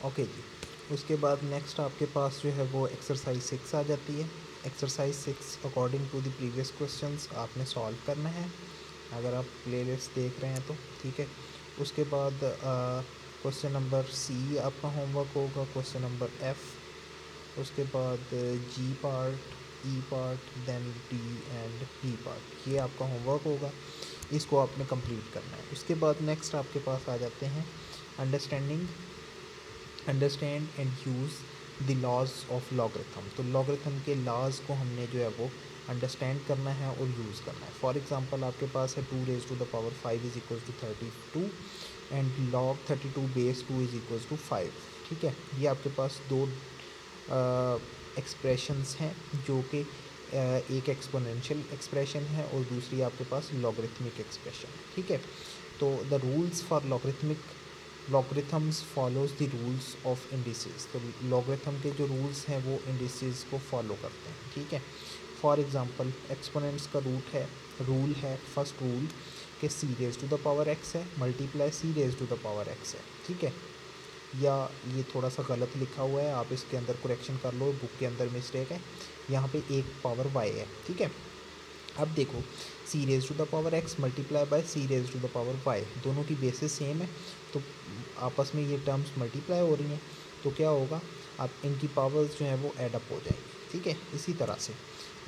Okay जी। उसके बाद next आपके पास जो है वो एक्सरसाइज 6 आ जाती है। Exercise 6 according to the previous questions आपने सॉल्व करना है, अगर आप प्लेलिस्ट देख रहे हैं तो ठीक है। उसके बाद क्वेश्चन नंबर सी आपका होमवर्क होगा, क्वेश्चन नंबर एफ, उसके बाद G part, E part, then D and B part, ये आपका होमवर्क होगा, इसको आपने कंप्लीट करना है। उसके बाद नेक्स्ट आपके पास आ जाते हैं understand and use the laws of logarithm. तो लॉगरिथम के लॉज को हमने जो है वो अंडरस्टैंड करना है और यूज़ करना है। फॉर एग्जांपल आपके पास है 2 raised to the power 5 is equals to 32 and log 32 base 2 is equals to 5। ठीक है, ये आपके पास दो एक्सप्रेशंस हैं जो कि एक एक्सपोनेंशियल एक्सप्रेशन है और दूसरी आपके पास लॉगरिथमिक एक्सप्रेशन है। ठीक है, तो the rules for logarithms follows the rules of indices. तो लॉगरिथम के जो रूल्स हैं वो इंडिसेस को फॉलो करते हैं। ठीक है, फॉर एग्जांपल एक्सपोनेंट्स का रूल है फर्स्ट रूल कि c raise to the power x है multiply c raise to the power x है। ठीक है, या ये थोड़ा सा गलत लिखा हुआ है, आप इसके अंदर करेक्शन कर लो, बुक के अंदर मिस्टेक है, यहाँ पे एक पावर वाई है। ठीक है, अब देखो c raise to the power x multiply by c raise to the power y, दोनों की बेसिस सेम है, तो आपस में ये टर्म्स मल्टीप्लाई हो रही हैं, तो क्या होगा, अब इनकी पावर्स जो हैं वो एडअप हो जाएंगी। ठीक है, इसी तरह से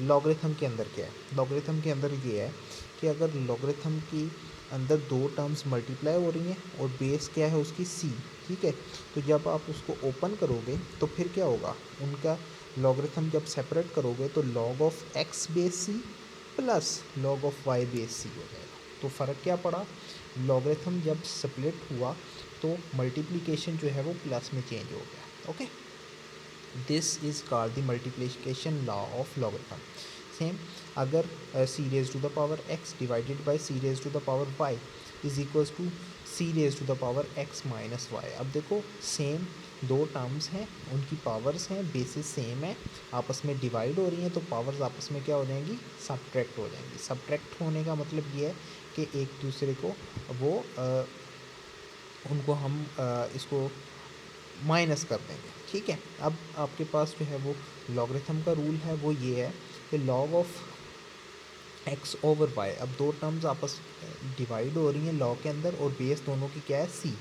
लॉगरिथम के अंदर क्या है, लॉगरिथम के अंदर ये है कि अगर लॉगरिथम की अंदर दो टर्म्स मल्टीप्लाई हो रही हैं और बेस क्या है उसकी सी। ठीक है, तो जब आप उसको ओपन करोगे तो फिर क्या होगा, उनका लॉगरिथम जब सेपरेट करोगे तो log of x base c plus log of y base c हो जाएगा। तो फ़र्क क्या पड़ा, लॉगरिथम जब स्प्लिट हुआ तो मल्टीप्लिकेशन जो है वो प्लस में चेंज हो गया। Okay, this is called the multiplication law of logarithm. Same अगर c raise to the power x divided by c raise to the power y is equals to c raise to the power x minus y. अब देखो same दो terms हैं, उनकी powers हैं, basis same है, आपस में डिवाइड हो रही हैं, तो पावर्स आपस में क्या हो जाएंगी, सब्ट्रैक्ट हो जाएंगी। सब्ट्रैक्ट होने का मतलब ये है कि एक दूसरे को वो उनको हम इसको माइनस कर देंगे। ठीक है, अब आपके पास जो है वो लॉगरिथम का रूल है वो ये है कि log of x over y, अब दो टर्म्स आपस डिवाइड हो रही हैं लॉग के अंदर और बेस दोनों की क्या है सी,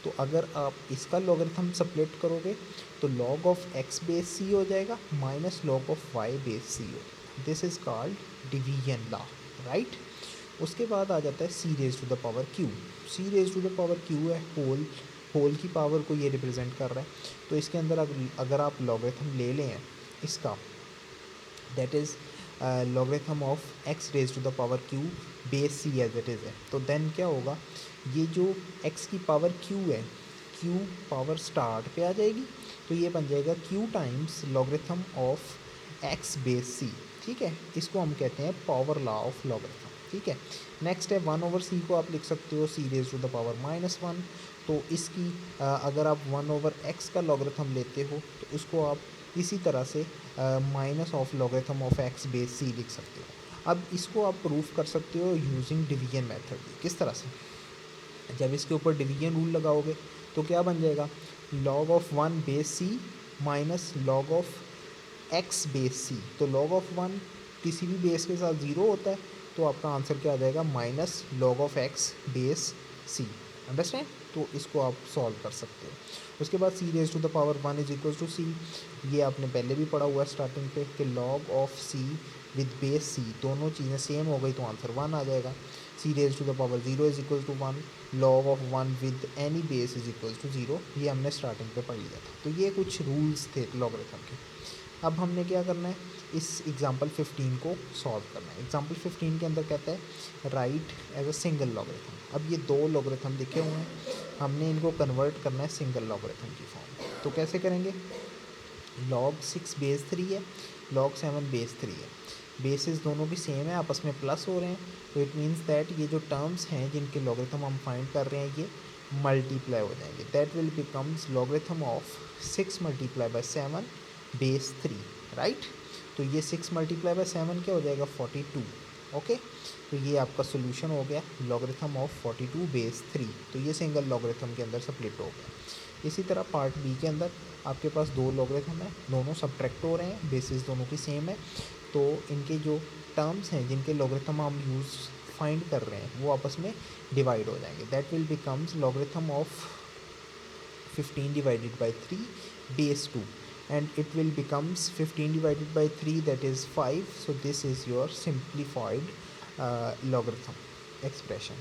तो अगर आप इसका लॉगरिथम स्प्लिट करोगे तो log of x base c हो जाएगा minus log of y base c हो जाएगा। This is called division law, right. उसके बाद आ जाता है c raise to the power q. C raise to the power q है होल की पावर को ये रिप्रेजेंट कर रहा है, तो इसके अंदर अगर आप लॉगरिथम ले लें इसका, that is logarithm of x raise to the power q base c as it is है, तो देन क्या होगा, ये जो एक्स की पावर क्यू है, क्यू पावर स्टार्ट पे आ जाएगी, तो ये बन जाएगा q times logarithm of x base c. ठीक है, इसको हम कहते हैं पावर लॉ ऑफ लॉगरिथम। ठीक है, नेक्स्ट है 1/c को आप लिख सकते हो सी रेज टू द पावर -1, तो इसकी अगर आप 1/x का लॉगरिथम लेते हो तो उसको आप इसी तरह से minus of logarithm of x base c लिख सकते हो। अब इसको आप प्रूफ कर सकते हो यूजिंग डिवीजन मेथड। किस तरह से, जब इसके ऊपर डिवीजन रूल लगाओगे तो क्या बन जाएगा, log of 1 base c minus log of x base c, तो लॉग ऑफ 1 किसी भी बेस के साथ ज़ीरो होता है, तो आपका आंसर क्या आ जाएगा, minus log of x base c. Understand, तो इसको आप सॉल्व कर सकते हो। उसके बाद c raise to the power 1 is equal to c, ये आपने पहले भी पढ़ा हुआ है स्टार्टिंग पे कि log of c with base c, दोनों चीज़ें सेम हो गई तो आंसर 1 आ जाएगा। C raise to the power 0 is equal to 1, log of 1 with any base is equal to 0, ये हमने स्टार्टिंग पे पढ़ लिया था। तो ये कुछ रूल्स थे लॉगरिथम के। अब हमने क्या करना है, इस एग्जाम्पल 15 को सॉल्व करना है। एग्जाम्पल 15 के अंदर कहता है write as a single logarithm. अब ये दो लॉगरिथम लिखे हुए हैं, हमने इनको कन्वर्ट करना है सिंगल लॉगरिथम की फॉर्म। तो कैसे करेंगे, log 6 बेस 3 है, log 7 बेस 3 है, बेसिस दोनों की सेम है, आपस में प्लस हो रहे हैं, तो इट मीन्स दैट ये जो टर्म्स हैं जिनके लॉगरिथम हम फाइंड कर रहे हैं ये मल्टीप्लाई हो जाएंगे। That will becomes logarithm of 6 multiply by 7 base 3, right. तो ये 6 मल्टीप्लाई बाय 7 क्या हो जाएगा, 42। ओके, तो ये आपका सोल्यूशन हो गया लॉगरिथम ऑफ 42 बेस 3, तो ये सिंगल लॉगरिथम के अंदर स्प्लिट हो गया। इसी तरह पार्ट बी के अंदर आपके पास दो लॉगरिथम है, दोनों सब्ट्रैक्ट हो रहे हैं, बेसिस दोनों की सेम है, तो इनके जो टर्म्स हैं जिनके लॉगरिथम हम यूज़ फाइंड कर रहे हैं वो आपस में डिवाइड हो जाएंगे. That will becomes logarithm of 15 divided by 3 base 2, and it will becomes 15 divided by 3, that is 5. So this is your simplified logarithm expression.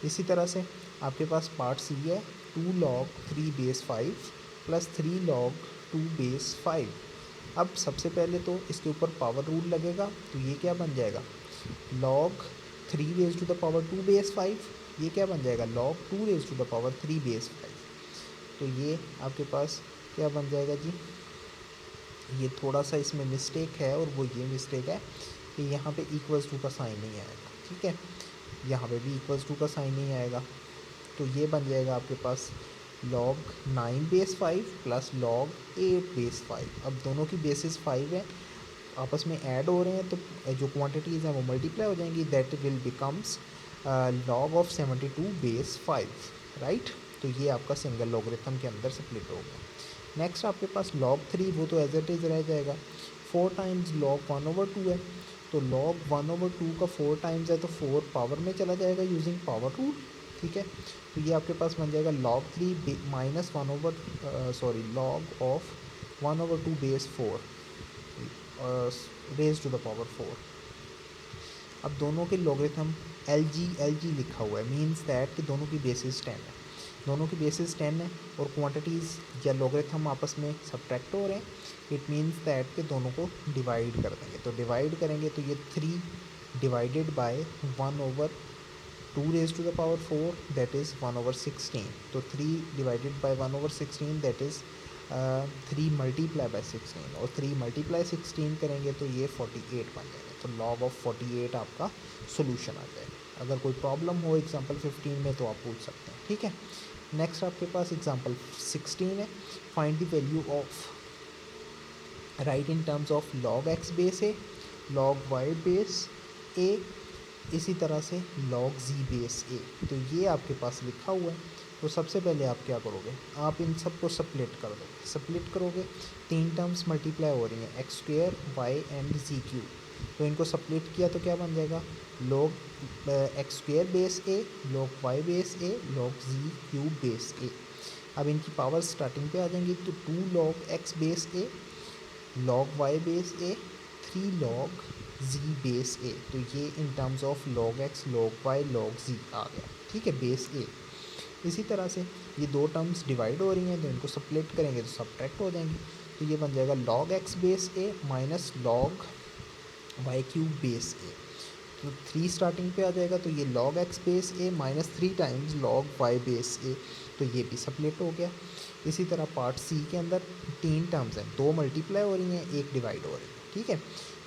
इसी तरह से आपके पास पार्ट सी है 2 log 3 base 5 plus 3 log 2 base 5. अब सबसे पहले तो इसके ऊपर पावर रूल लगेगा, तो ये क्या बन जाएगा log 3 raised to the power 2 base 5. ये क्या बन जाएगा log 2 raised to the power 3 base 5. तो ये आपके पास क्या बन जाएगा जी, ये थोड़ा सा इसमें मिस्टेक है, और वो ये मिस्टेक है कि यहाँ पे इक्वल्स टू का साइन नहीं आएगा. ठीक है, यहाँ पे भी इक्वल्स टू का साइन नहीं आएगा, तो ये बन जाएगा आपके पास log 9 base 5 plus log 8 base 5. अब दोनों की बेसिस 5 है, आपस में ऐड हो रहे हैं, तो जो क्वांटिटीज़ हैं वो मल्टीप्लाई हो जाएंगी. That will becomes log of 72 base 5, right. तो ये आपका सिंगल लॉगरिथम के अंदर स्प्लिट हो गया. नेक्स्ट आपके पास log 3, वो तो एज इट इज़ रह जाएगा. 4 टाइम्स log 1/2 है, तो log 1/2 का 4 टाइम्स है, तो 4 पावर में चला जाएगा यूजिंग पावर रूल. ठीक है, तो ये आपके पास बन जाएगा log 3 minus log of 1/2 base 4 raise to the power 4. अब दोनों के लॉगरिथम एल जी लिखा हुआ है, मीन्स दैट कि दोनों की बेसिस 10 है, दोनों की बेसिस 10 है, और क्वांटिटीज़ या लॉगरिथम आपस में सब्ट्रैक्ट हो रहे हैं. इट मीन्स दैट कि दोनों को डिवाइड कर देंगे, तो डिवाइड करेंगे तो ये 3 divided by 1/2 raise to the power 4, that is 1/16. तो 3 divided by 1/16, that is 3 multiply by 16, और 3 मल्टीप्लाई 16 करेंगे तो ये 48 बन जाएगा. तो log ऑफ 48 आपका सोल्यूशन आ जाएगा. अगर कोई प्रॉब्लम हो एग्जाम्पल 15 में तो आप पूछ सकते हैं. ठीक है, नेक्स्ट आपके पास एग्जाम्पल 16 है. Find the value of right in terms of log x base a, log y base a, इसी तरह से log z बेस a. तो ये आपके पास लिखा हुआ है. तो सबसे पहले आप क्या करोगे, आप इन सब को सप्लिट कर दोगे. सप्लिट करोगे, 3 टर्म्स मल्टीप्लाई हो रही हैं, x square y and z cube. तो इनको सप्लिट किया तो क्या बन जाएगा log x square base a, log y base a, log z cube base a. अब इनकी पावर स्टार्टिंग पे आ जाएंगी, तो 2 log x base a, log y base a, 3 log z base a. तो ये in terms of log x, log y, log z आ गया. ठीक है, बेस ए. इसी तरह से ये दो टर्म्स डिवाइड हो रही हैं, तो इनको सप्लिट करेंगे तो सब्ट्रैक्ट हो जाएंगी. तो ये बन जाएगा log x base a minus log y cube base a. तो 3 स्टार्टिंग पे आ जाएगा, तो ये log x base a minus 3 times log y base a. तो ये भी सप्लिट हो गया. इसी तरह पार्ट सी के अंदर 3 टर्म्स हैं, 2 मल्टीप्लाई हो रही हैं, 1 डिवाइड हो रही है. ठीक है,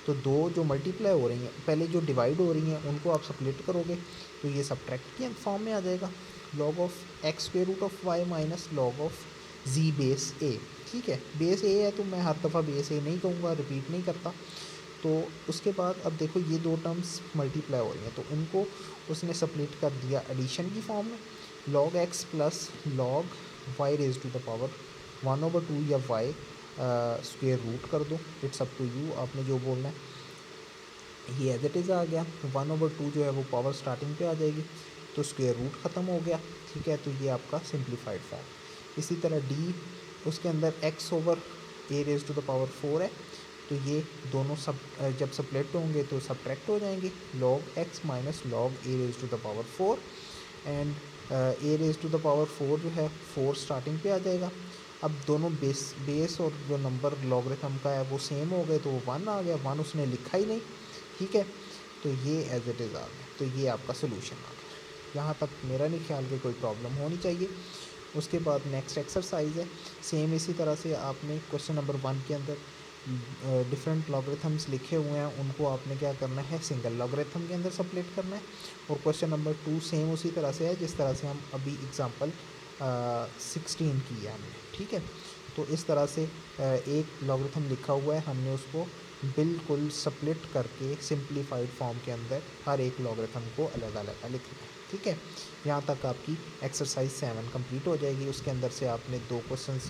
तो 2 जो मल्टीप्लाई हो रही हैं, पहले जो डिवाइड हो रही हैं उनको आप सप्लिट करोगे तो ये सब्ट्रैक्ट के फॉर्म में आ जाएगा. log of x square root of y minus log of g base a. ठीक है, बेस ए है तो मैं हर दफ़ा बेस ए नहीं कहूँगा, रिपीट नहीं करता. तो उसके बाद अब देखो ये दो टर्म्स मल्टीप्लाई हो रही हैं, तो इनको उसने सप्लिट कर दिया एडिशन की फॉर्म में. log x plus log y raise to the power 1/2 या वाई स्क्वेयर रूट कर दो. इट्स अप टू यू, आपने जो बोलना है. ये एज इट इज़ आ गया. 1/2 जो है वो पावर स्टार्टिंग पे आ जाएगी, तो स्क्वेयर रूट ख़त्म हो गया. ठीक है, तो ये आपका सिंप्लीफाइड फॉर्म. इसी तरह डी, उसके अंदर x over a raise to the power 4 है, तो ये दोनों सब जब सप्लिट होंगे तो सब्ट्रैक्ट हो जाएंगे. log x minus log a raise to the power 4, and a raise to the power 4 जो है 4 स्टार्टिंग पे आ जाएगा. अब दोनों बेस और जो नंबर लॉगरिथम का है वो सेम हो गए, तो वो 1 आ गया. 1 उसने लिखा ही नहीं. ठीक है, तो ये एज इट इज़ आ गया. तो ये आपका सोल्यूशन आ गया. यहाँ तक मेरा नहीं ख्याल कि कोई प्रॉब्लम होनी चाहिए. उसके बाद नेक्स्ट एक्सरसाइज है सेम इसी तरह से. आपने क्वेश्चन नंबर 1 के अंदर डिफरेंट लॉगरिथम्स लिखे हुए हैं, उनको आपने क्या करना है सिंगल लॉगरिथम के अंदर सप्लिट करना है. और क्वेश्चन नंबर 2 सेम उसी तरह से है जिस तरह से हम अभी एग्जांपल 16 की है हमने. ठीक है, तो इस तरह से एक लॉगरिथम लिखा हुआ है, हमने उसको बिल्कुल सप्लिट करके सिंप्लीफाइड फॉर्म के अंदर हर एक लॉगरिथम को अलग अलग लिखना है. ठीक है। यहाँ तक आपकी एक्सरसाइज 7 कंप्लीट हो जाएगी। उसके अंदर से आपने 2 क्वेश्चंस